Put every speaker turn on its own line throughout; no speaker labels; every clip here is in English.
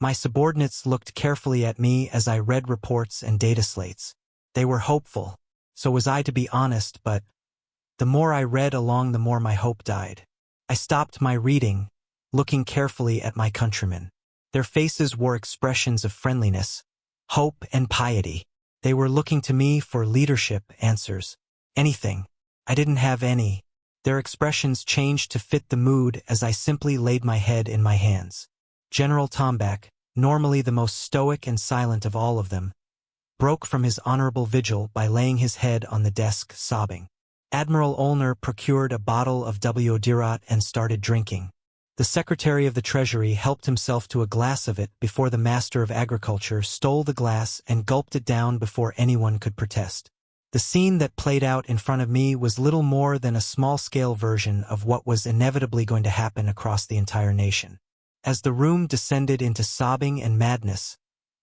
My subordinates looked carefully at me as I read reports and data slates. They were hopeful. So was I, to be honest, but the more I read along, the more my hope died. I stopped my reading, looking carefully at my countrymen. Their faces wore expressions of friendliness, hope, and piety. They were looking to me for leadership, answers. Anything. I didn't have any. Their expressions changed to fit the mood as I simply laid my head in my hands. General Tombak, normally the most stoic and silent of all of them, broke from his honorable vigil by laying his head on the desk, sobbing. Admiral Olner procured a bottle of Wodirat and started drinking. The Secretary of the Treasury helped himself to a glass of it before the Master of Agriculture stole the glass and gulped it down before anyone could protest. The scene that played out in front of me was little more than a small-scale version of what was inevitably going to happen across the entire nation. As the room descended into sobbing and madness,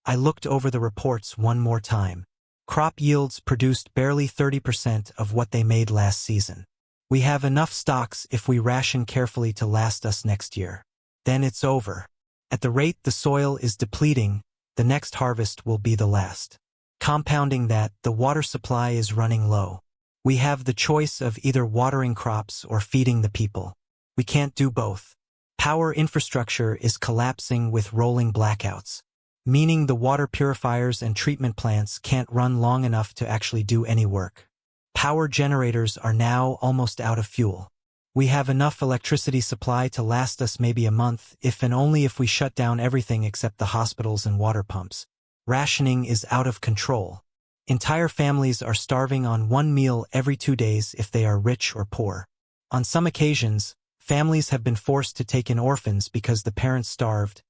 I looked over the reports one more time. Crop yields produced barely 30% of what they made last season. We have enough stocks if we ration carefully to last us next year. Then it's over. At the rate the soil is depleting, the next harvest will be the last. Compounding that, the water supply is running low. We have the choice of either watering crops or feeding the people. We can't do both. Power infrastructure is collapsing with rolling blackouts, meaning the water purifiers and treatment plants can't run long enough to actually do any work. Power generators are now almost out of fuel. We have enough electricity supply to last us maybe a month, if and only if we shut down everything except the hospitals and water pumps. Rationing is out of control. Entire families are starving on one meal every 2 days if they are rich or poor. On some occasions, families have been forced to take in orphans because the parents starved,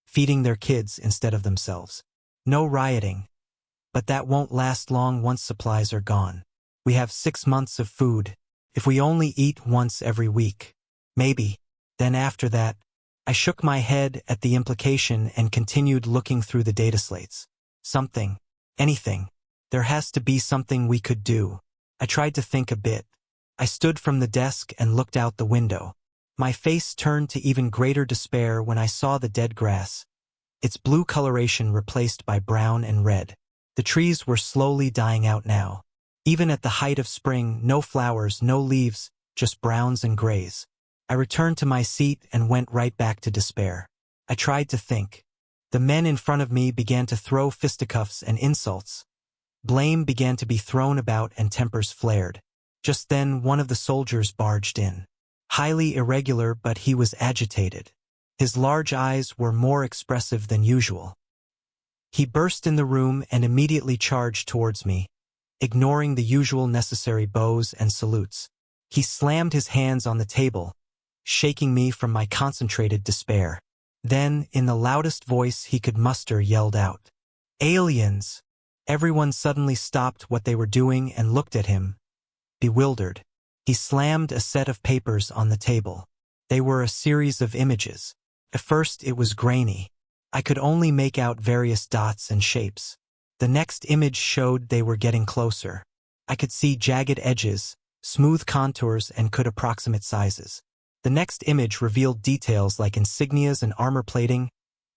feeding their kids instead of themselves. No rioting. But that won't last long once supplies are gone. We have 6 months of food, if we only eat once every week. Maybe. Then after that, I shook my head at the implication and continued looking through the data slates. Something. Anything. There has to be something we could do. I tried to think a bit. I stood from the desk and looked out the window. My face turned to even greater despair when I saw the dead grass, its blue coloration replaced by brown and red. The trees were slowly dying out now. Even at the height of spring, no flowers, no leaves, just browns and grays. I returned to my seat and went right back to despair. I tried to think. The men in front of me began to throw fisticuffs and insults. Blame began to be thrown about and tempers flared. Just then one of the soldiers barged in. Highly irregular, but he was agitated. His large eyes were more expressive than usual. He burst in the room and immediately charged towards me, ignoring the usual necessary bows and salutes. He slammed his hands on the table, shaking me from my concentrated despair. Then, in the loudest voice he could muster, yelled out, "Aliens!" Everyone suddenly stopped what they were doing and looked at him, bewildered. He slammed a set of papers on the table. They were a series of images. At first it was grainy. I could only make out various dots and shapes. The next image showed they were getting closer. I could see jagged edges, smooth contours, and could approximate sizes. The next image revealed details like insignias and armor plating,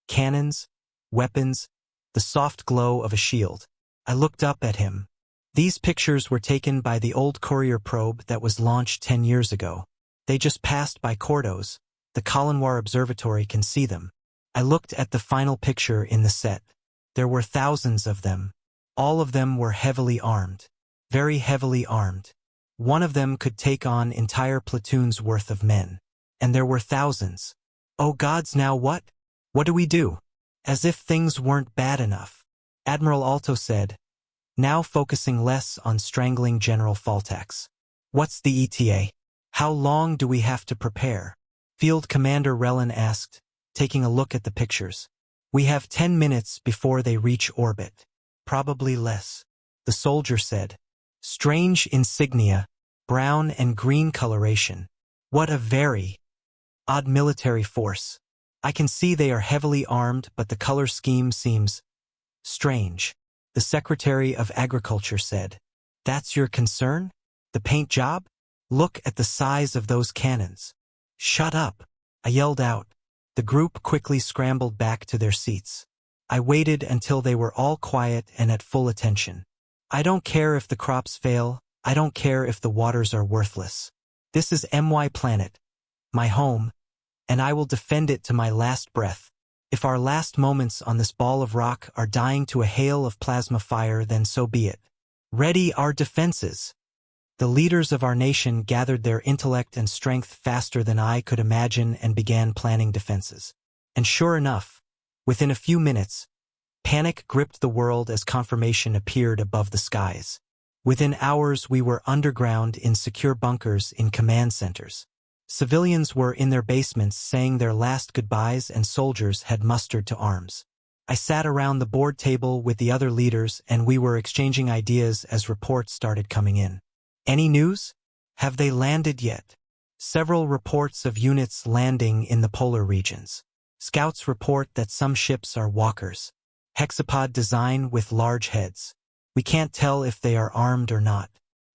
cannons, weapons, the soft glow of a shield. I looked up at him. These pictures were taken by the old Courier probe that was launched 10 years ago. They just passed by Cordo's. The Colinoir Observatory can see them. I looked at the final picture in the set. There were thousands of them. All of them were heavily armed. Very heavily armed. One of them could take on entire platoons worth of men. And there were thousands. Oh gods, now what? What do we do? As if things weren't bad enough. Admiral Alto said, now focusing less on strangling General Faltax. What's the ETA? How long do we have to prepare? Field Commander Relin asked, taking a look at the pictures. We have 10 minutes before they reach orbit. Probably less. The soldier said. Strange insignia, brown and green coloration. What a very odd military force. I can see they are heavily armed, but the color scheme seems strange. The Secretary of Agriculture said. That's your concern? The paint job? Look at the size of those cannons. Shut up, I yelled out. The group quickly scrambled back to their seats. I waited until they were all quiet and at full attention. I don't care if the crops fail, I don't care if the waters are worthless. This is my planet, my home, and I will defend it to my last breath. If our last moments on this ball of rock are dying to a hail of plasma fire, then so be it. Ready our defenses. The leaders of our nation gathered their intellect and strength faster than I could imagine and began planning defenses. And sure enough, within a few minutes, panic gripped the world as confirmation appeared above the skies. Within hours we were underground in secure bunkers in command centers. Civilians were in their basements saying their last goodbyes and soldiers had mustered to arms. I sat around the board table with the other leaders and we were exchanging ideas as reports started coming in. Any news? Have they landed yet? Several reports of units landing in the polar regions. Scouts report that some ships are walkers. Hexapod design with large heads. We can't tell if they are armed or not.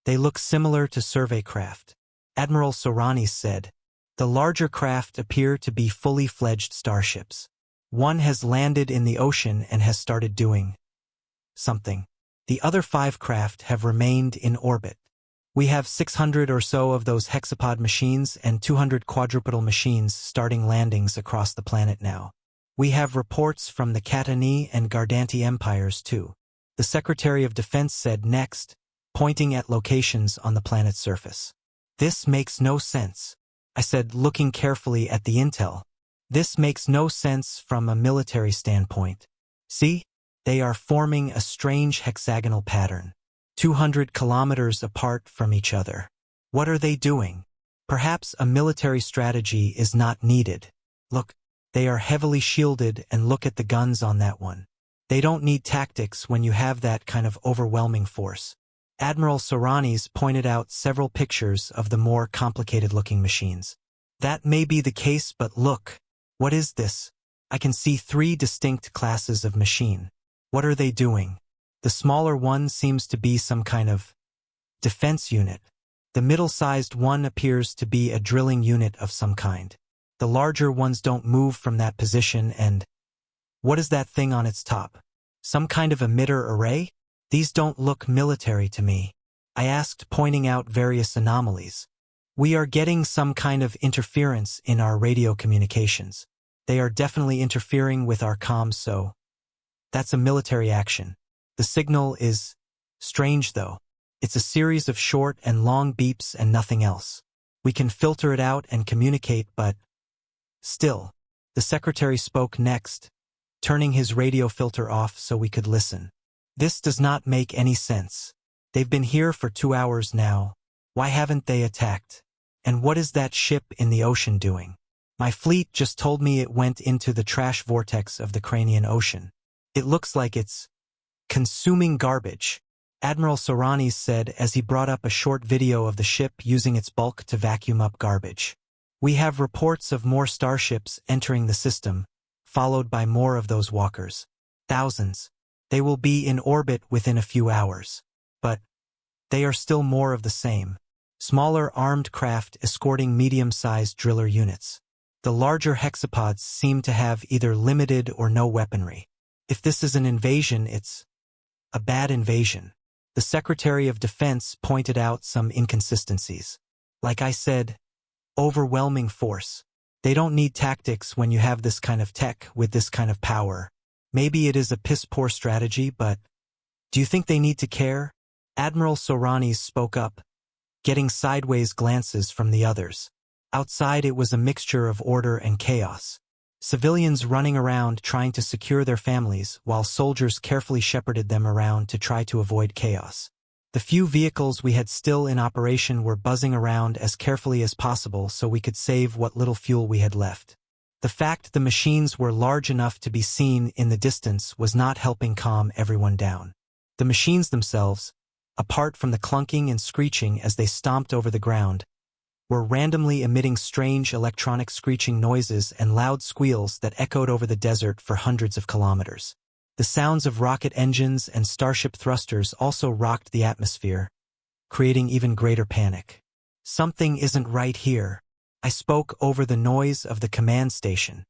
They look similar to survey craft. Admiral Soranis said, the larger craft appear to be fully fledged starships. One has landed in the ocean and has started doing something. The other 5 craft have remained in orbit. We have 600 or so of those hexapod machines and 200 quadrupedal machines starting landings across the planet now. We have reports from the Katani and Gardanti empires too. The Secretary of Defense said next, pointing at locations on the planet's surface. This makes no sense, I said, looking carefully at the intel. This makes no sense from a military standpoint. See? They are forming a strange hexagonal pattern, 200 kilometers apart from each other. What are they doing? Perhaps a military strategy is not needed. Look, they are heavily shielded and look at the guns on that one. They don't need tactics when you have that kind of overwhelming force. Admiral Soranis pointed out several pictures of the more complicated-looking machines. That may be the case, but look. What is this? I can see 3 distinct classes of machine. What are they doing? The smaller one seems to be some kind of defense unit. The middle-sized one appears to be a drilling unit of some kind. The larger ones don't move from that position and… What is that thing on its top? Some kind of emitter array? These don't look military to me. I asked, pointing out various anomalies. We are getting some kind of interference in our radio communications. They are definitely interfering with our comms, so… That's a military action. The signal is… strange though. It's a series of short and long beeps and nothing else. We can filter it out and communicate, but… Still. The secretary spoke next, turning his radio filter off so we could listen. This does not make any sense. They've been here for 2 hours now. Why haven't they attacked? And what is that ship in the ocean doing? My fleet just told me it went into the trash vortex of the Cranian Ocean. It looks like it's consuming garbage, Admiral Soranis said as he brought up a short video of the ship using its bulk to vacuum up garbage. We have reports of more starships entering the system, followed by more of those walkers. Thousands. They will be in orbit within a few hours. But they are still more of the same. Smaller armed craft escorting medium-sized driller units. The larger hexapods seem to have either limited or no weaponry. If this is an invasion, it's a bad invasion. The Secretary of Defense pointed out some inconsistencies. Like I said, overwhelming force. They don't need tactics when you have this kind of tech with this kind of power. Maybe it is a piss-poor strategy, but do you think they need to care? Admiral Soranis spoke up, getting sideways glances from the others. Outside it was a mixture of order and chaos. Civilians running around trying to secure their families while soldiers carefully shepherded them around to try to avoid chaos. The few vehicles we had still in operation were buzzing around as carefully as possible so we could save what little fuel we had left. The fact the machines were large enough to be seen in the distance was not helping calm everyone down. The machines themselves, apart from the clunking and screeching as they stomped over the ground, were randomly emitting strange electronic screeching noises and loud squeals that echoed over the desert for hundreds of kilometers. The sounds of rocket engines and starship thrusters also rocked the atmosphere, creating even greater panic. Something isn't right here. I spoke over the noise of the command station.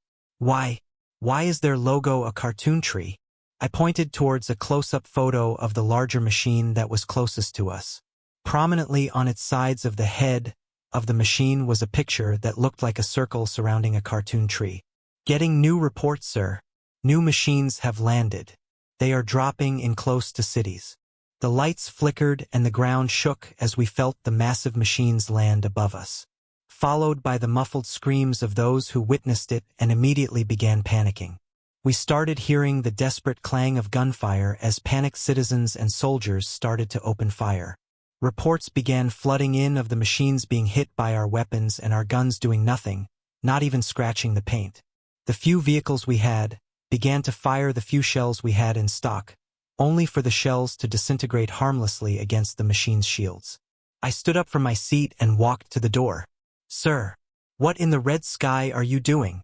Why? Why is their logo a cartoon tree? I pointed towards a close-up photo of the larger machine that was closest to us. Prominently on its sides of the head of the machine was a picture that looked like a circle surrounding a cartoon tree. Getting new reports, sir. New machines have landed. They are dropping in close to cities. The lights flickered and the ground shook as we felt the massive machines land above us, followed by the muffled screams of those who witnessed it and immediately began panicking. We started hearing the desperate clang of gunfire as panicked citizens and soldiers started to open fire. Reports began flooding in of the machines being hit by our weapons and our guns doing nothing, not even scratching the paint. The few vehicles we had began to fire the few shells we had in stock, only for the shells to disintegrate harmlessly against the machine's shields. I stood up from my seat and walked to the door. "Sir, what in the red sky are you doing?"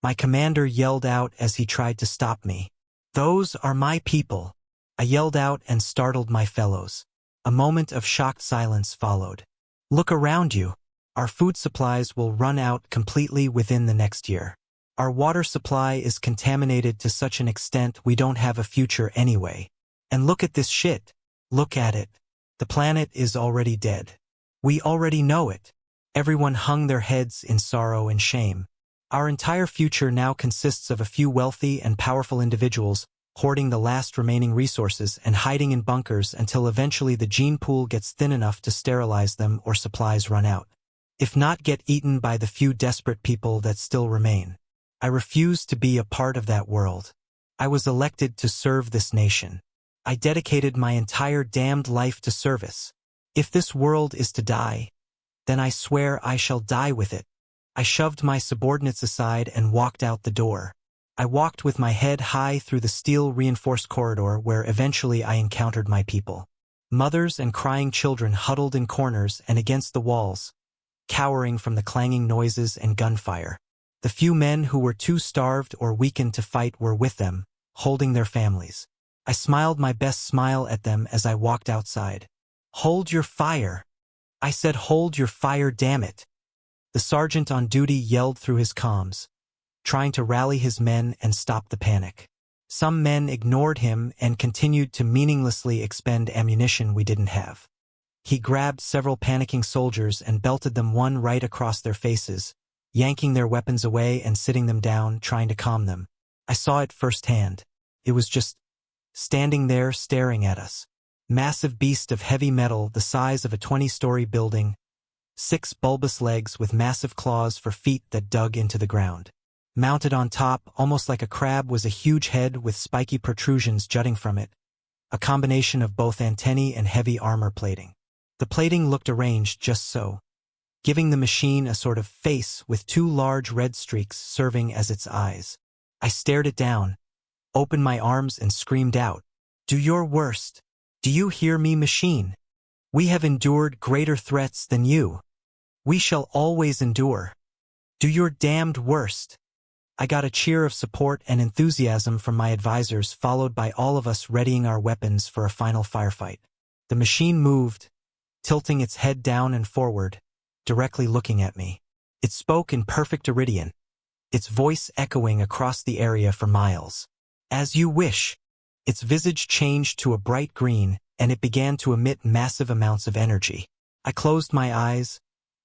My commander yelled out as he tried to stop me. "Those are my people," I yelled out and startled my fellows. A moment of shocked silence followed. "Look around you. Our food supplies will run out completely within the next year. Our water supply is contaminated to such an extent we don't have a future anyway. And look at this shit. Look at it. The planet is already dead. We already know it." Everyone hung their heads in sorrow and shame. Our entire future now consists of a few wealthy and powerful individuals hoarding the last remaining resources and hiding in bunkers until eventually the gene pool gets thin enough to sterilize them or supplies run out. If not, get eaten by the few desperate people that still remain. I refuse to be a part of that world. I was elected to serve this nation. I dedicated my entire damned life to service. If this world is to die, then I swear I shall die with it. I shoved my subordinates aside and walked out the door. I walked with my head high through the steel-reinforced corridor where eventually I encountered my people. Mothers and crying children huddled in corners and against the walls, cowering from the clanging noises and gunfire. The few men who were too starved or weakened to fight were with them, holding their families. I smiled my best smile at them as I walked outside. "Hold your fire." I said, "Hold your fire, damn it." The sergeant on duty yelled through his comms, trying to rally his men and stop the panic. Some men ignored him and continued to meaninglessly expend ammunition we didn't have. He grabbed several panicking soldiers and belted them one right across their faces, yanking their weapons away and sitting them down, trying to calm them. I saw it firsthand. It was just standing there staring at us. Massive beast of heavy metal the size of a 20-story building, 6 bulbous legs with massive claws for feet that dug into the ground. Mounted on top, almost like a crab, was a huge head with spiky protrusions jutting from it, a combination of both antennae and heavy armor plating. The plating looked arranged just so, giving the machine a sort of face with 2 large red streaks serving as its eyes. I stared it down, opened my arms and screamed out, "Do your worst. Do you hear me, machine? We have endured greater threats than you. We shall always endure. Do your damned worst." I got a cheer of support and enthusiasm from my advisors, followed by all of us readying our weapons for a final firefight. The machine moved, tilting its head down and forward, directly looking at me. It spoke in perfect Iridian, its voice echoing across the area for miles. "As you wish." Its visage changed to a bright green, and it began to emit massive amounts of energy. I closed my eyes,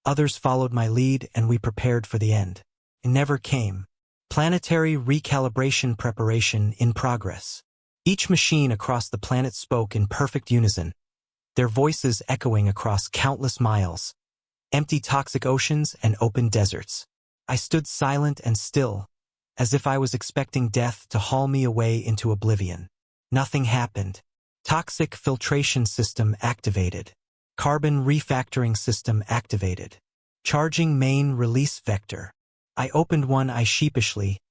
others followed my lead, and we prepared for the end. It never came. Planetary recalibration preparation in progress. Each machine across the planet spoke in perfect unison, their voices echoing across countless miles, empty toxic oceans and open deserts. I stood silent and still, as if I was expecting death to haul me away into oblivion. Nothing happened. Toxic filtration system activated. Carbon refactoring system activated. Charging main release vector. I opened one eye sheepishly,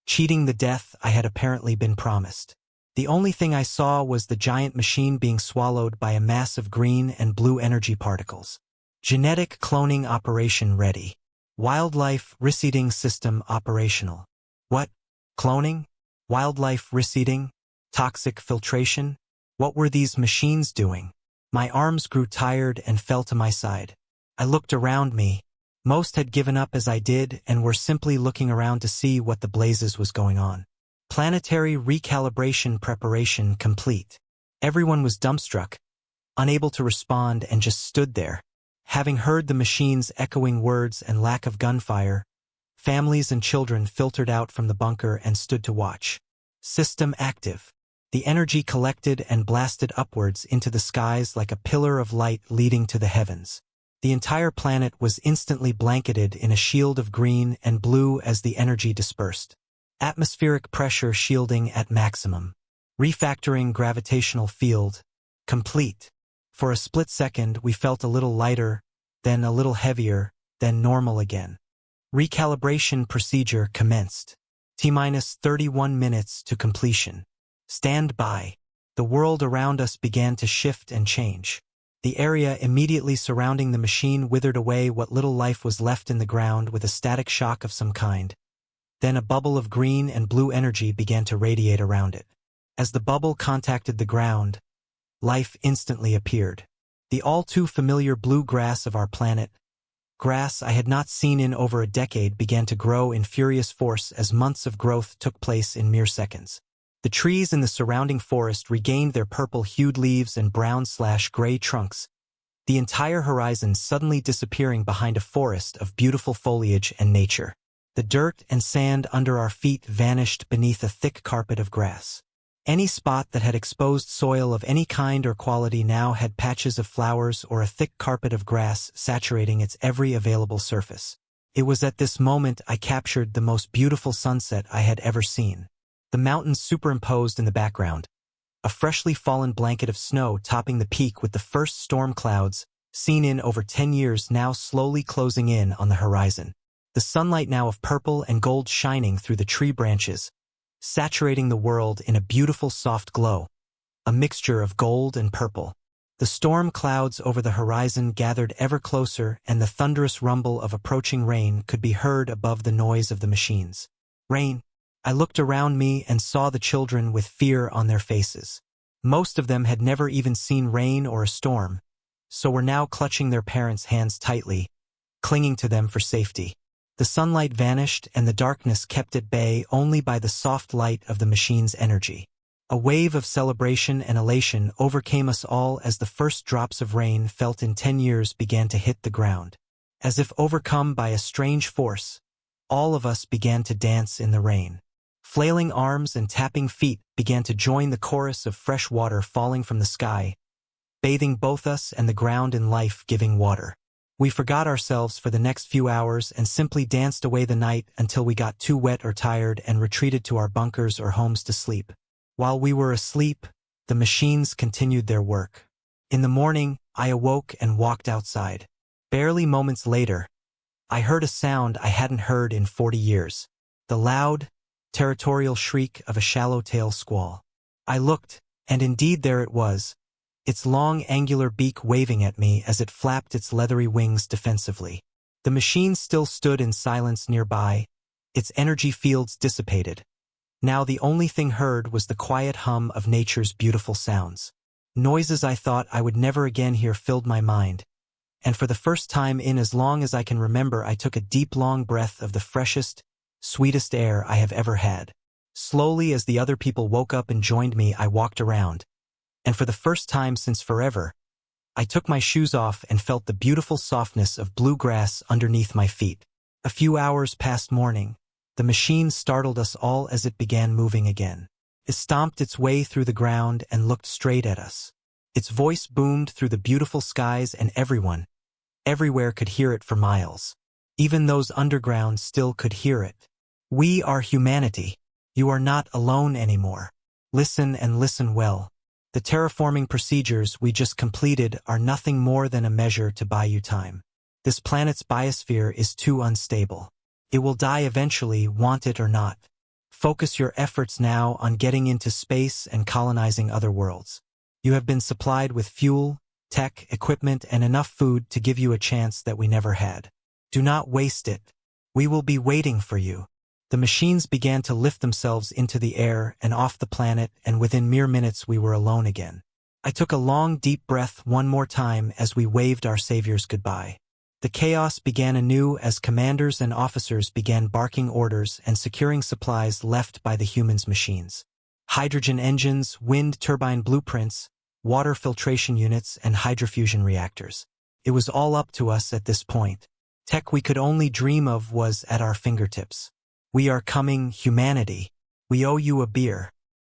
cheating the death I had apparently been promised. The only thing I saw was the giant machine being swallowed by a mass of green and blue energy particles. Genetic cloning operation ready. Wildlife reseeding system operational. What? Cloning? Wildlife reseeding? Toxic filtration? What were these machines doing? My arms grew tired and fell to my side. I looked around me. Most had given up as I did and were simply looking around to see what the blazes was going on. Planetary recalibration preparation complete. Everyone was dumbstruck, unable to respond, and just stood there. Having heard the machine's echoing words and lack of gunfire, families and children filtered out from the bunker and stood to watch. System active. The energy collected and blasted upwards into the skies like a pillar of light leading to the heavens. The entire planet was instantly blanketed in a shield of green and blue as the energy dispersed. Atmospheric pressure shielding at maximum. Refactoring gravitational field. Complete. For a split second, we felt a little lighter, then a little heavier, then normal again. Recalibration procedure commenced. T-minus 31 minutes to completion. Stand by. The world around us began to shift and change. The area immediately surrounding the machine withered away what little life was left in the ground with a static shock of some kind. Then a bubble of green and blue energy began to radiate around it. As the bubble contacted the ground, life instantly appeared. The all-too-familiar blue grass of our planet, grass I had not seen in over a decade, began to grow in furious force as months of growth took place in mere seconds. The trees in the surrounding forest regained their purple-hued leaves and brown/gray trunks, the entire horizon suddenly disappearing behind a forest of beautiful foliage and nature. The dirt and sand under our feet vanished beneath a thick carpet of grass. Any spot that had exposed soil of any kind or quality now had patches of flowers or a thick carpet of grass saturating its every available surface. It was at this moment I captured the most beautiful sunset I had ever seen. The mountains superimposed in the background, a freshly fallen blanket of snow topping the peak with the first storm clouds, seen in over 10 years, now slowly closing in on the horizon. The sunlight now of purple and gold shining through the tree branches, saturating the world in a beautiful soft glow, a mixture of gold and purple. The storm clouds over the horizon gathered ever closer, and the thunderous rumble of approaching rain could be heard above the noise of the machines. Rain. I looked around me and saw the children with fear on their faces. Most of them had never even seen rain or a storm, so were now clutching their parents' hands tightly, clinging to them for safety. The sunlight vanished and the darkness kept at bay only by the soft light of the machine's energy. A wave of celebration and elation overcame us all as the first drops of rain felt in 10 years began to hit the ground. As if overcome by a strange force, all of us began to dance in the rain. Flailing arms and tapping feet began to join the chorus of fresh water falling from the sky, bathing both us and the ground in life-giving water. We forgot ourselves for the next few hours and simply danced away the night until we got too wet or tired and retreated to our bunkers or homes to sleep. While we were asleep, the machines continued their work. In the morning, I awoke and walked outside. Barely moments later, I heard a sound I hadn't heard in 40 years. The loud, territorial shriek of a shallow-tail squall. I looked, and indeed there it was, its long angular beak waving at me as it flapped its leathery wings defensively. The machine still stood in silence nearby, its energy fields dissipated. Now the only thing heard was the quiet hum of nature's beautiful sounds. Noises I thought I would never again hear filled my mind, and for the first time in as long as I can remember I took a deep long breath of the freshest, sweetest air I have ever had. Slowly, as the other people woke up and joined me, I walked around, and for the first time since forever, I took my shoes off and felt the beautiful softness of blue grass underneath my feet. A few hours past morning, the machine startled us all as it began moving again. It stomped its way through the ground and looked straight at us. Its voice boomed through the beautiful skies and everyone, everywhere could hear it for miles. Even those underground still could hear it. We are humanity. You are not alone anymore. Listen and listen well. The terraforming procedures we just completed are nothing more than a measure to buy you time. This planet's biosphere is too unstable. It will die eventually, want it or not. Focus your efforts now on getting into space and colonizing other worlds. You have been supplied with fuel, tech, equipment, and enough food to give you a chance that we never had. Do not waste it. We will be waiting for you. The machines began to lift themselves into the air and off the planet, and within mere minutes we were alone again. I took a long, deep breath one more time as we waved our saviors goodbye. The chaos began anew as commanders and officers began barking orders and securing supplies left by the humans' machines. Hydrogen engines, wind turbine blueprints, water filtration units, and hydrofusion reactors. It was all up to us at this point. Tech we could only dream of was at our fingertips. We are coming, humanity. We owe you a beer.